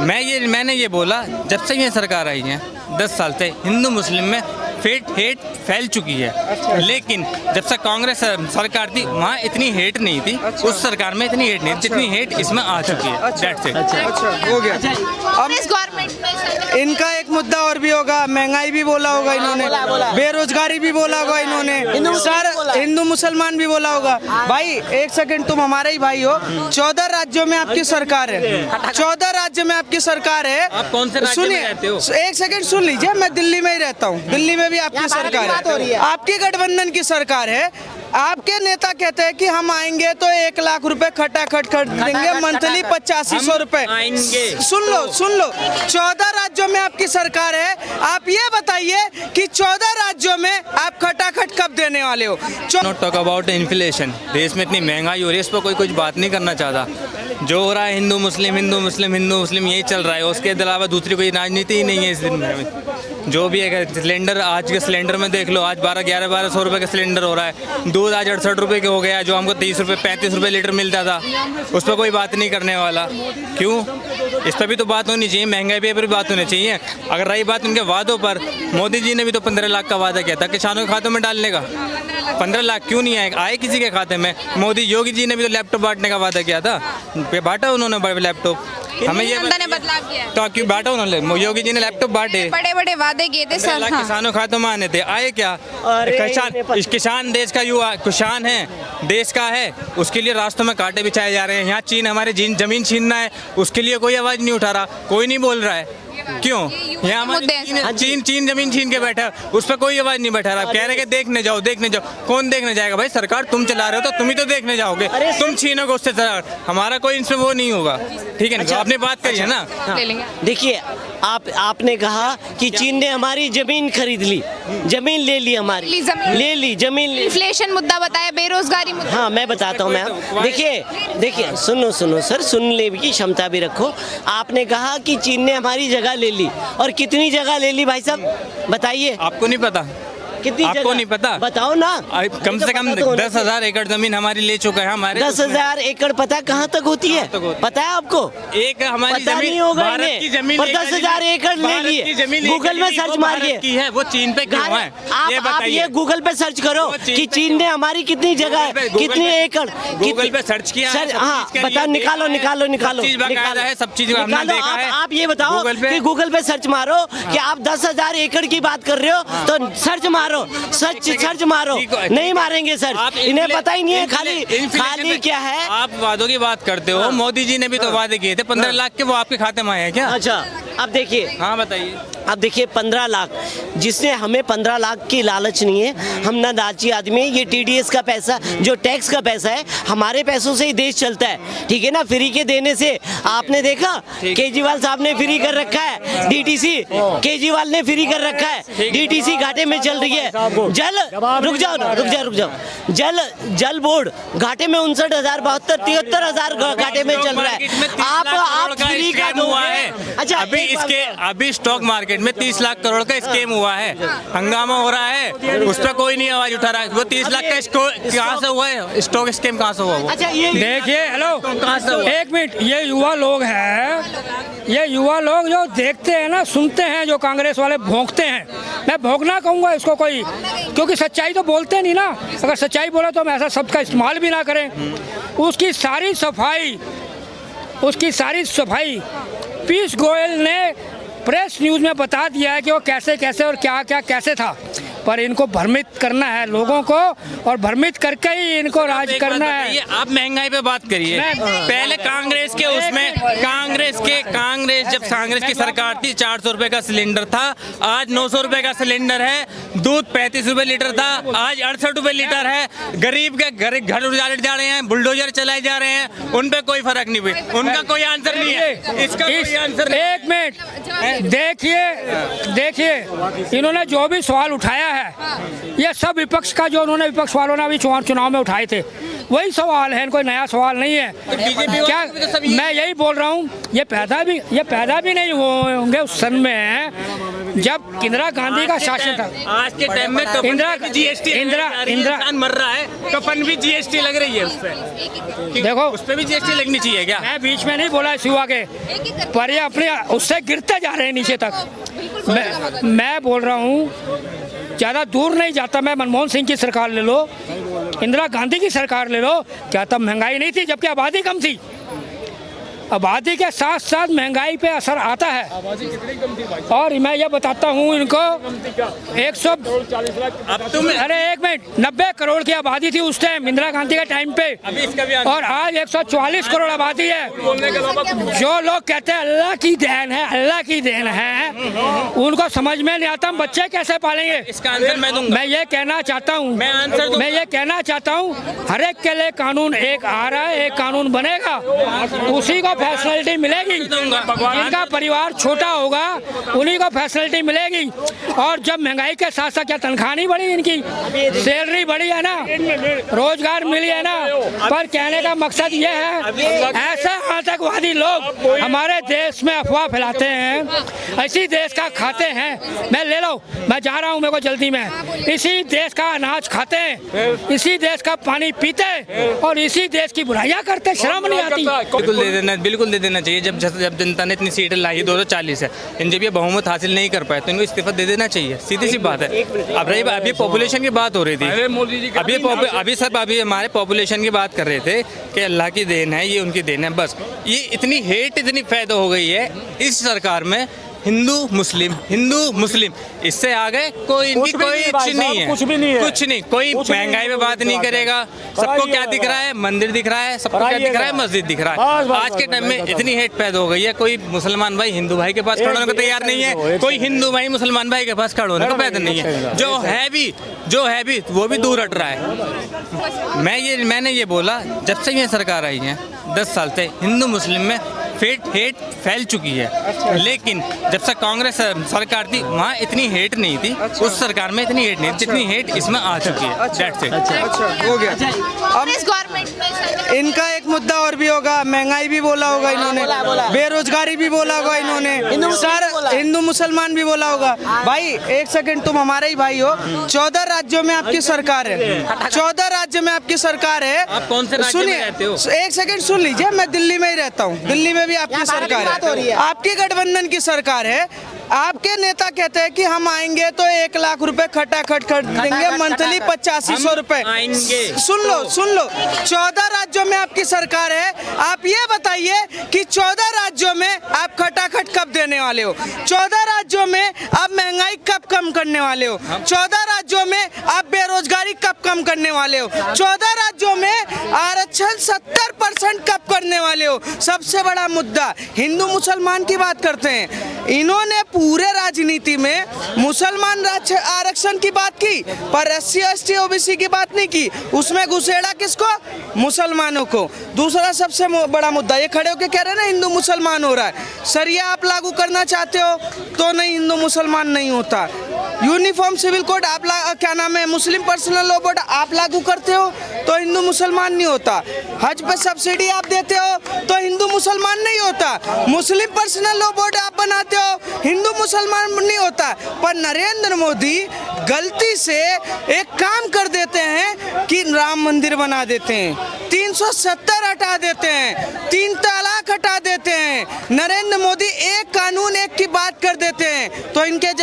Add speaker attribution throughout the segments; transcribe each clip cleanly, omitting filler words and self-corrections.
Speaker 1: मैंने ये बोला, जब से ये सरकार आई है 10 साल से हिंदू मुस्लिम में हेट फैल चुकी है। लेकिन जब से कांग्रेस सरकार थी वहाँ इतनी हेट नहीं थी। उस सरकार में इतनी हेट नहीं थी जितनी हेट इसमें आ चुकी है। That's it।
Speaker 2: अच्छा हो गया। अब
Speaker 3: इस गवर्नमेंट में
Speaker 2: इनका एक मुद्दा और भी होगा, महंगाई भी बोला होगा इन्होंने, बेरोजगारी भी बोला होगा इन्होंने, सर हिंदू मुसलमान भी बोला होगा। भाई एक सेकंड, तुम हमारे ही भाई हो। 14 राज्यों में आपकी सरकार है, 14 राज्य में आपकी सरकार है।
Speaker 1: आप कौन से राज्य में रहते हो?
Speaker 2: एक सेकंड सुन लीजिए, मैं दिल्ली में ही रहता हूँ, दिल्ली में भी आपकी सरकार है, आपकी गठबंधन की सरकार है। आपके नेता कहते हैं कि हम आएंगे तो 1 लाख रुपए खटाखट खर्च देंगे, मंथली 8500 रुपए। सुन लो 14 राज्यों में आपकी सरकार है। आप ये बताइए कि 14 राज्यों में आप खटाखट कब देने वाले हो?
Speaker 1: Not talk about inflation. देश में इतनी महंगाई हो रही है, इस पर कोई कुछ बात नहीं करना चाहता। जो हो रहा है हिंदू मुस्लिम यही चल रहा है। उसके अलावा दूसरी कोई राजनीति ही नहीं है इस दिन में। जो भी है सिलेंडर, आज के सिलेंडर में देख लो, आज 1200 रुपये का सिलेंडर हो रहा है। दूध आज 68 रुपये का हो गया, जो हमको 30 रुपये 35 रुपये लीटर मिलता था। उस पर कोई बात नहीं करने वाला। क्यों? इस पर भी तो बात होनी चाहिए, महंगाई पे भी बात होनी चाहिए। अगर रही बात उनके वादों पर, मोदी जी ने भी तो 15 लाख का वादा किया था किसानों के खातों में डालने का। 15 लाख क्यों नहीं आए किसी के खाते में? मोदी योगी जी ने भी तो लैपटॉप बांटने का वादा किया था, बांटा उन्होंने लैपटॉप। हमें ये
Speaker 3: ने बदलाव किया है।
Speaker 1: तो क्यों बांटा उन्होंने? योगी जी ने लैपटॉप बांटे,
Speaker 3: बड़े बड़े वादे किए थे सर। हाँ।
Speaker 1: किसानों खातों में आने थे, आए क्या? किसान देश का युवा किसान है, देश का है, उसके लिए रास्तों में कांटे बिछाए जा रहे हैं। यहाँ चीन हमारे जमीन छीनना है, उसके लिए कोई आवाज नहीं उठा रहा, कोई नहीं बोल रहा है। क्यों? यहाँ हमारी चीन जमीन छीन के बैठा है, उस पर कोई आवाज नहीं बैठा रहा। कह रहे कि देखने जाओ। कौन देखने जाएगा भाई? सरकार तुम चला रहे हो तो तुम ही तो देखने जाओगे। तुम छीनोगे उससे, हमारा कोई इसमें वो नहीं होगा। ठीक है ना? आपने बात करी है ना।
Speaker 4: देखिए, आपने कहा कि चीन ने हमारी जमीन खरीद ली, जमीन ले ली, हमारी ले ली जमीन।
Speaker 3: इन्फ्लेशन मुद्दा बताया, बेरोजगारी मुद्दा।
Speaker 4: हाँ मैं बताता हूँ मैम। देखिए सुनो सर, सुनने की क्षमता भी रखो। आपने कहा कि चीन ने हमारी जगह ले ली, और कितनी जगह ले ली भाई साहब बताइए?
Speaker 1: आपको नहीं पता?
Speaker 4: कितनी
Speaker 1: आपको
Speaker 4: जगह?
Speaker 1: नहीं पता?
Speaker 4: बताओ ना।
Speaker 1: कम से कम 10,000 एकड़ जमीन हमारी ले चुका है। हमारे
Speaker 4: 10,000 एकड़ पता कहाँ तक होती है? पता है आपको?
Speaker 1: एक हमारी
Speaker 4: पता
Speaker 1: जमीन
Speaker 4: नहीं होगा
Speaker 1: भारत की जमीन,
Speaker 4: पर 10,000 एकड़ ले लिए। गूगल में सर्च मारिए
Speaker 1: की है, वो चीन पे क्यों है?
Speaker 4: आप ये गूगल पे सर्च करो कि चीन ने हमारी कितनी जगह, कितनी एकड़।
Speaker 1: गूगल पे सर्च किया
Speaker 4: सर हाँ बताओ, निकालो।
Speaker 1: है सब चीज हमने देखा है।
Speaker 4: आप ये बताओ कि गूगल पे सर्च मारो कि आप 10,000 एकड़ की बात कर रहे हो, तो सर्च मारो, सर्च मारो। नहीं मारेंगे सर, इन्हें पता ही नहीं है खाली क्या है।
Speaker 1: आप वादों की बात करते हो। मोदी जी ने भी तो वादे किए थे 15 लाख के, वो आपके खाते में आए हैं क्या?
Speaker 4: अच्छा अब देखिए,
Speaker 1: हाँ बताइए।
Speaker 4: अब देखिए 15 लाख, जिसने हमें 15 लाख की लालच नहीं है। हम ना लालची आदमी, ये TDS का पैसा, जो टैक्स का पैसा है, हमारे पैसों से ही देश चलता है। ठीक है ना? फ्री के देने से आपने देखा, केजरीवाल साहब ने फ्री कर रखा है DTC, केजरीवाल ने फ्री कर रखा है DTC, घाटे में चल रही है। रुक जाओ। जल बोर्ड घाटे में 59,072 73,000 घाटे में चल रहा है। आप फ्री का दो है। अच्छा
Speaker 1: अभी स्टॉक मार्केट में 30 लाख करोड़ का स्कैम हुआ है, हंगामा हो रहा है, उस पर कोई नहीं आवाज उठा रहा है। वो 30 लाख का कहाँ से हुआ है? स्टॉक स्कैम कहाँ से हुआ?
Speaker 4: अच्छा ये
Speaker 5: देखिए, हेलो
Speaker 1: कहाँ से हुआ?
Speaker 5: एक मिनट, ये युवा लोग हैं, ये युवा लोग जो देखते हैं ना, सुनते हैं, जो कांग्रेस वाले भोंकते हैं। मैं भोंकना कहूँगा इसको कोई, क्योंकि सच्चाई तो बोलते नहीं ना। अगर सच्चाई बोले तो हम ऐसा शब्द का इस्तेमाल भी ना करें। उसकी सारी सफाई पीयूष गोयल ने प्रेस न्यूज़ में बता दिया है कि वो कैसे और क्या कैसे था। पर इनको भ्रमित करना है लोगों को, और भ्रमित करके ही इनको राज करना है।
Speaker 1: आप महंगाई पे बात करिए। पहले कांग्रेस के उसमें कांग्रेस जब कांग्रेस की सरकार थी 400 रुपए का सिलेंडर था, आज 900 रुपए का सिलेंडर है। दूध 35 रुपए लीटर था, आज 68 रुपए लीटर है। गरीब के घर उजाड़े जा रहे हैं, बुलडोजर चलाए जा रहे हैं, उन पे कोई फर्क नहीं हुई। उनका कोई आंसर नहीं है, इसका कोई आंसर।
Speaker 5: एक मिनट देखिए, इन्होंने जो भी सवाल उठाया है, ये सब विपक्ष का, जो उन्होंने विपक्ष वालों ने भी चुनाव में उठाए थे, वही सवाल है। कोई नया सवाल नहीं है। क्या मैं यही बोल रहा हूँ, ये पैदा भी नहीं हुए होंगे उस सन में जब इंदिरा गांधी का शासन था,
Speaker 1: आज के टाइम में कफन
Speaker 5: इंदिरा
Speaker 1: पे भी जीएसटी इंसान मर रहा है, कफन भी जीएसटी लग रही है उस पे।
Speaker 5: देखो,
Speaker 1: उस पे भी जीएसटी लगनी चाहिए क्या?
Speaker 5: मैं बीच में नहीं बोला इस युवा के, पर ये अपने उससे गिरते जा रहे हैं नीचे तक। मैं बोल रहा हूँ ज़्यादा दूर नहीं जाता, मैं मनमोहन सिंह की सरकार ले लो, इंदिरा गांधी की सरकार ले लो, क्या तब महंगाई नहीं थी जबकि आबादी कम थी? आबादी के साथ साथ महंगाई पे असर आता है। और मैं ये बताता हूँ इनको 140 लाख,
Speaker 1: अब तुम
Speaker 5: अरे एक मिनट, 90 करोड़ की आबादी थी उस टाइम इंदिरा गांधी के टाइम पे,
Speaker 1: अभी इसका भी
Speaker 5: और आज 144 करोड़ आबादी है। जो लोग कहते हैं अल्लाह की देन है, अल्लाह की देन है, उनको समझ में नहीं आता हम बच्चे कैसे पालेंगे।
Speaker 1: इसका आंसर मैं दूंगा।
Speaker 5: मैं ये कहना चाहता हूँ,
Speaker 1: मैं आंसर दूंगा।
Speaker 5: मैं ये कहना चाहता हूँ, हर एक के लिए कानून एक आ रहा है, एक कानून बनेगा, उसी को फैसिलिटी मिलेगी। जिनका परिवार छोटा होगा उन्हीं को फैसिलिटी मिलेगी। और जब महंगाई के साथ साथ क्या तनख्वाह नहीं बढ़ी, इनकी सैलरी बढ़ी है ना, रोजगार मिली है ना। पर कहने का मकसद ये है, ऐसे आतंकवादी लोग हमारे देश में अफवाह फैलाते हैं, इसी देश का खाते हैं। मैं ले लो, मैं जा रहा हूँ, मेरे को जल्दी में, इसी देश का अनाज खाते हैं, इसी देश का पानी पीते हैं और इसी देश की बुराइयां करते, शर्म नहीं आती।
Speaker 1: बिल्कुल दे देना चाहिए। जब जनता ने इतनी सीटें लाई 240 है, जब ये बहुमत हासिल नहीं कर पाए तो इनको इस्तीफा दे देना चाहिए, सीधी सी बात है। अब रही अभी पॉपुलेशन की बात हो रही थी, अभी हमारे पॉपुलेशन की बात कर रहे थे कि अल्लाह की देन है, ये उनकी देन है। बस ये इतनी हेट इतनी पैदा हो गई है इस सरकार में, हिंदू मुस्लिम, इससे आगे कोई इनकी कोई चीज नहीं है, कुछ भी नहीं है, कुछ नहीं। कोई महंगाई में बात नहीं करेगा। सबको क्या दिख रहा है? मंदिर दिख रहा है, सबको क्या दिख रहा है? मस्जिद दिख रहा है। आज के टाइम में इतनी हेट पैदा हो गई है, कोई मुसलमान भाई हिंदू भाई के पास खड़े होने को तैयार नहीं है, कोई हिंदू भाई मुसलमान भाई के पास खड़े होने को पैदा नहीं है। जो है भी वो भी दूर हट रहा है। मैंने ये बोला, जब से ये सरकार आई है 10 साल से हिंदू मुस्लिम में हेट फैल चुकी है। लेकिन जब से कांग्रेस सरकार थी वहाँ इतनी हेट नहीं थी, उस सरकार में इतनी हेट नहीं थी जितनी हेट इसमें आ चुकी है। That's it।
Speaker 2: अच्छा हो गया। अब
Speaker 3: इस गवर्नमेंट में
Speaker 2: इनका एक मुद्दा और भी होगा, महंगाई भी बोला होगा इन्होंने, बेरोजगारी भी बोला होगा इन्होंने, सर हिंदू मुसलमान भी बोला होगा। भाई एक सेकंड, तुम हमारे ही भाई हो। 14 राज्यों में आपकी सरकार है, 14 राज्य में आपकी सरकार है।
Speaker 1: आप कौन से राज्य में रहते हो?
Speaker 2: एक सेकंड सुन लीजिए, मैं दिल्ली में ही रहता हूँ, दिल्ली में भी आपकी सरकार है, आपकी गठबंधन की सरकार है। आपके नेता कहते हैं कि हम आएंगे तो 1 लाख रुपए खटाखट खट देंगे, मंथली 8500 रुपए। सुन लो 14 राज्यों में आपकी सरकार है। आप ये बताइए कि 14 राज्यों में आप खटाखट कब देने वाले हो? 14 राज्यों में आप महंगाई कब कम करने वाले हो? 14 राज्यों में आप बेरोजगारी कब कम करने वाले हो? 14 राज्यों में आरक्षण 70% कब करने वाले हो? सबसे बड़ा मुद्दा हिंदू मुसलमान की बात करते हैं। इन्होंने पूरे राजनीति में मुसलमान आरक्षण की बात की, पर SC ST OBC की बात नहीं की। उसमें घुसेड़ा किसको? मुसलमानों को। दूसरा सबसे बड़ा मुद्दा ये खड़े होकर कह रहे हैं ना हिंदू मुसलमान हो रहा है। सरिया आप लागू करना चाहते हो तो नहीं, हिंदू मुसलमान नहीं होता। यूनिफॉर्म सिविल कोड आप क्या नाम है, मुस्लिम पर्सनल लॉ बोर्ड आप लागू करते हो तो हिंदू मुसलमान नहीं होता। हज पे सब्सिडी आप देते हो तो हिंदू मुसलमान नहीं होता। मुस्लिम पर्सनल लॉ बोर्ड आप बनाते हो, हिंदू मुसलमान नहीं होता। पर नरेंद्र मोदी गलती से एक काम कर देते हैं कि राम मंदिर बना देते हैं, 370 हटा देते हैं, 3 तलाक हटा देते हैं। नरेंद्र मोदी एक कानून एक की बात कर देते हैं। तो इनके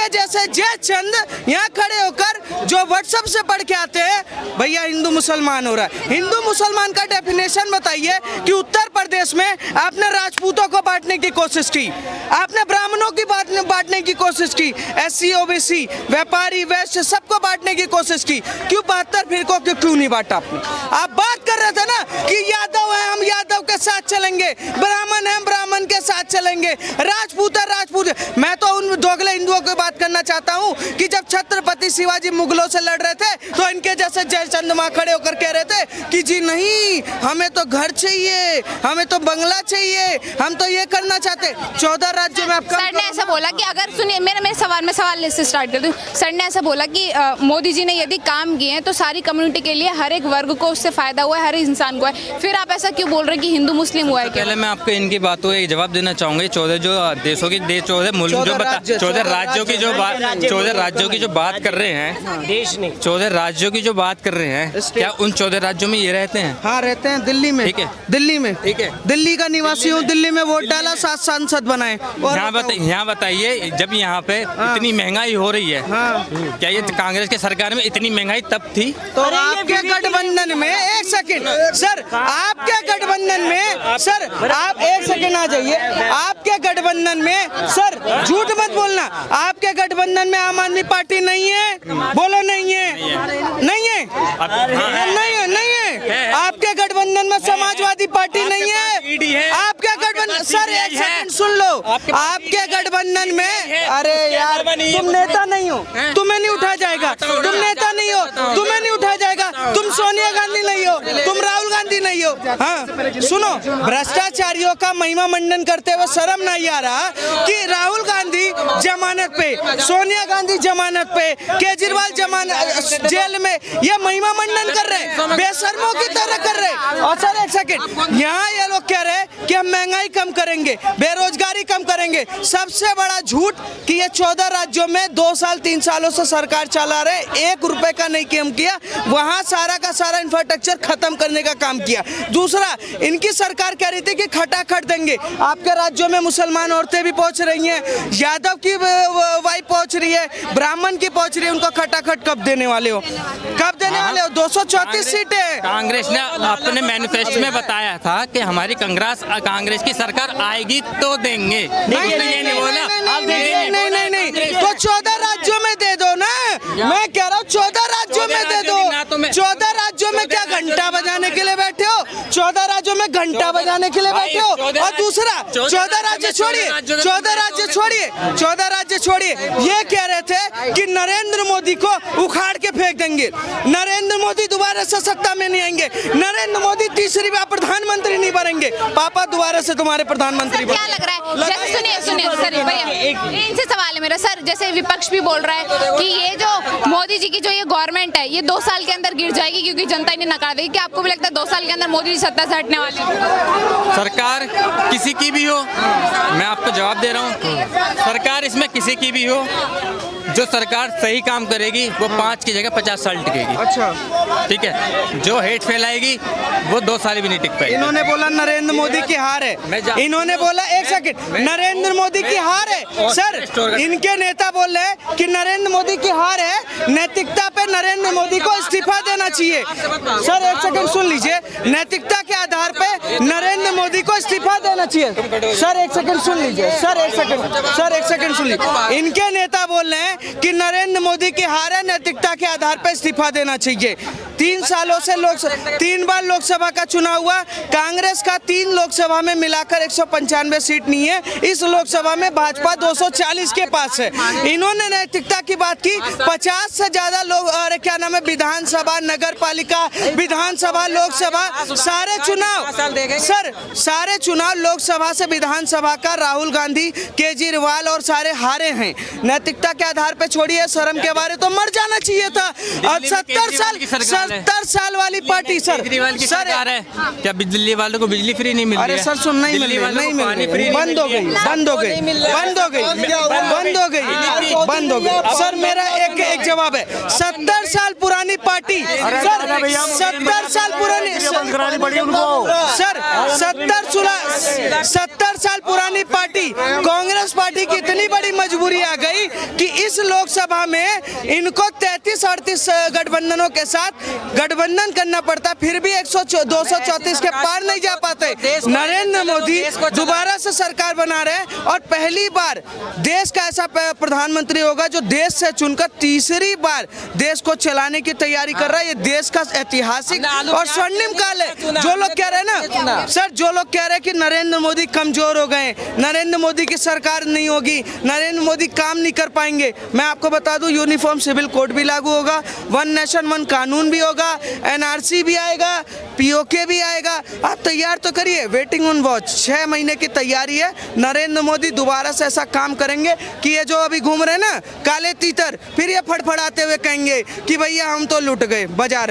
Speaker 2: जैसे जय चंद यहाँ खड़े होकर जो व्हाट्सएप से पढ़ के आते हैं भैया हिंदू मुसलमान हो रहा है। हिंदू मुसलमान का डेफिनेशन बताइए कि उत्तर प्रदेश में आपने राजपूतों को बांटने की कोशिश की, आपने ब्राह्मणों की बांटने की कोशिश की, SC OBC व्यापारी वैश्य सबको बांटने की कोशिश की। क्यों 72 फिरकों को क्यों नहीं बांटा आपने? आप बात कर रहे थे ना कि यादव है हम यादव के साथ चलेंगे, ब्राह्मण है ब्राह्मण के साथ चलेंगे, राजपूत है राजपूत। मैं तो उन दोगले हिंदुओं की बात करना चाहता हूँ कि जब छत्रपति शिवाजी मुगलों से लड़ रहे थे तो इनके जैसे जयचंद मां खड़े होकर कह रहे थे कि जी नहीं हमें तो घर चाहिए, हमें तो बंगला चाहिए, हम तो ये करना चाहते। 14 राज्यों में आपका
Speaker 3: सर ने ऐसा बोला कि अगर सुनिए मैं सवाल से स्टार्ट कर दूं। सर ने ऐसा बोला कि मोदी जी ने यदि काम किए हैं तो सारी कम्युनिटी के लिए, हर एक वर्ग को उससे फायदा हुआ है, हर इंसान को है। फिर आप ऐसा क्यों बोल रहे हैं कि हिंदू मुस्लिम हुआ है?
Speaker 1: पहले मैं आपको इनकी बातों का जवाब देना चाहूँगा 14 जो देशों की 14 मुल्क जो 14 राज्यों की जो बात 14 राज्यों की जो बात कर रहे हैं,
Speaker 4: देश नहीं
Speaker 1: 14 राज्यों की जो बात कर रहे हैं, क्या उन 14 राज्यों में ये रहते हैं?
Speaker 2: हाँ रहते हैं दिल्ली में।
Speaker 1: ठीक है।
Speaker 2: दिल्ली में।
Speaker 1: ठीक है।
Speaker 2: दिल्ली का निवासी हूँ, दिल्ली में वोट डाला, 7 सांसद बनाए। और
Speaker 1: यहाँ बताइए, जब यहाँ पे इतनी महंगाई हो रही है, क्या ये कांग्रेस की सरकार में इतनी महंगाई तब थी?
Speaker 2: तो आपके गठबंधन में, एक सेकंड सर, आपके गठबंधन में सर, आप एक सेकंड आ जाइए, आपके गठबंधन में सर, झूठ मत बोलना, आपके गठबंधन में आम आदमी पार्टी नहीं है, बोलो नहीं है, नहीं है, नहीं है, नहीं है, आपके गठबंधन में समाजवादी पार्टी नहीं है, आपके गठबंधन सर, एक सेकंड सुन लो, आपके गठबंधन में, अरे यार तुम नेता नहीं हो, तुम्हें नहीं उठा जाएगा, तुम नेता नहीं हो, तुम्हें नहीं उठा जाएगा, तुम सोनिया गांधी नहीं हो, तुम राहुल गांधी नहीं हो। हाँ सुनो, भ्रष्टाचारियों का महिमा मंडन करते हुए शर्म नहीं आ रहा कि राहुल गांधी जमानत पे, सोनिया गांधी जमानत पे, केजरीवाल जमानत जेल में, ये महिमा मंडन कर रहे हैं, बेशर्मों की तरह कर रहे हैं। और सर एक सेकंड, यहाँ ये लोग कह रहे हैं कि हम महंगाई कम करेंगे, बेरोजगारी कम करेंगे। सबसे बड़ा झूठ कि ये 14 राज्यों में 2 साल 3 सालों से सरकार चला रहे, 1 रुपए का नहीं काम किया, वहां सारा का सारा इंफ्रास्ट्रक्चर खत्म करने का काम किया। दूसरा, इनकी सरकार कह रही थी कि खटाखट देंगे, आपके राज्यों में मुसलमान औरतें भी पहुंच रही हैं, यादव की वाइफ पहुंच रही है, ब्राह्मण की पहुंच रही है, उनको खटाखट कब देने वाले हो, कब देने वाले हो? 234 सीटें
Speaker 1: कांग्रेस ने अपने मैनिफेस्टो में बताया था कि हमारी कांग्रेस की सरकार आएगी तो देंगे, उसने ये नहीं बोला।
Speaker 2: नहीं, तो 14 राज्यों में दे दो ना, मैं कह रहा हूँ 14 राज्यों में दे दो। 14 राज्यों में क्या घंटा बजाने के लिए बैठे हो? 14 राज्यों में घंटा बजाने के लिए बैठे हो। और दूसरा, 14 राज्य छोड़िए, 14 राज्य छोड़िए, 14 राज्य छोड़िए, ये कह रहे थे कि नरेंद्र मोदी को उखाड़ के फेंक देंगे, नरेंद्र मोदी दोबारा से सत्ता में नहीं आएंगे, नरेंद्र मोदी तीसरी बार प्रधानमंत्री नहीं बनेंगे। पापा दोबारा से तुम्हारे प्रधानमंत्री
Speaker 3: क्या लग रहा है? जैसे सुनिए सर, भैया इनसे सवाल है मेरा सर, जैसे विपक्ष भी बोल रहा है कि ये जो मोदी जी की जो ये गवर्नमेंट है, ये 2 साल के अंदर गिर जाएगी क्योंकि जनता इन्हें नकार देगी। क्या आपको भी लगता है 2 साल के अंदर मोदी जी सत्ता से हटने वाले हैं?
Speaker 1: सरकार किसी की भी हो, मैं आपको जवाब दे रहा हूँ, सरकार इसमें किसी की भी हो, जो सरकार सही काम करेगी वो 5 की जगह 50 साल टिकेगी।
Speaker 2: अच्छा,
Speaker 1: ठीक है, जो हेट फैलाएगी वो 2 साल भी नहीं टिक पाएगी।
Speaker 2: इन्होंने बोला नरेंद्र मोदी की हार है, इन्होंने बोला, एक सेकंड, नरेंद्र मोदी की हार है सर, इनके नेता बोल रहे हैं कि नरेंद्र मोदी की हार है, नैतिकता पे नरेंद्र मोदी को इस्तीफा देना चाहिए। सर एक सेकंड सुन लीजिए, नैतिकता के आधार पे नरेंद्र मोदी को इस्तीफा देना चाहिए। सर एक सेकंड सुन लीजिए, सर एक सेकंड सुन लीजिए, इनके नेता बोल रहे हैं कि नरेंद्र मोदी की हार है, नैतिकता के आधार पर इस्तीफा देना चाहिए। 3 सालों से 3 बार लोकसभा का चुनाव हुआ, कांग्रेस का 3 लोकसभा में मिलाकर 195 सीट नहीं है, इस लोकसभा में भाजपा 240 के पास है। इन्होंने नैतिकता की बात की, 50 से ज्यादा लोग, अरे क्या नाम है, विधानसभा, नगर पालिका, विधानसभा, लोकसभा, सारे चुनाव सर, सारे चुनाव लोकसभा से विधानसभा का राहुल गांधी, केजरीवाल और सारे हारे हैं। नैतिकता के आधार पे छोड़िए, शर्म के बारे तो मर जाना चाहिए था। और 70 साल वाली पार्टी सर,
Speaker 1: सरकार है, क्या दिल्ली वालों को बिजली फ्री नहीं मिल रही है?
Speaker 2: अरे सर सुन, नहीं मिल रही, बंद हो गई। सर मेरा एक जवाब है, 70 साल पुरानी पार्टी सर, 70 साल पुरानी सर, 70 साल पुरानी पार्टी, कांग्रेस पार्टी की इतनी बड़ी मजबूरी आ गई कि इस लोकसभा में इनको 33-38 गठबंधनों के साथ गठबंधन करना पड़ता, फिर भी 234 के पार नहीं जा पाते। नरेंद्र मोदी दोबारा से सरकार बना रहे हैं और पहली बार देश का ऐसा प्रधानमंत्री होगा जो देश से चुनकर तीसरी बार देश को चलाने की तैयारी कर रहा है। ये देश का ऐतिहासिक और स्वर्णिम काल है। जो लोग कह रहे हैं ना सर, जो लोग कह रहे हैं कि नरेंद्र मोदी कमजोर हो गए, नरेंद्र मोदी की सरकार नहीं होगी, नरेंद्र मोदी काम नहीं कर पाएंगे, मैं आपको बता दूं यूनिफॉर्म सिविल कोड भी लागू होगा, 1 नेशन 1 कानून भी होगा, NRC भी आएगा, POK भी आएगा। आप तैयार तो करिए, वेटिंग ऑन वॉच, 6 महीने की तैयारी है। नरेंद्र मोदी दोबारा से ऐसा काम करेंगे कि ये जो अभी घूम रहे हैं ना काले तीतर, फिर ये फड़फड़ाते हुए कहेंगे कि भैया हम तो लुट गए बाजार।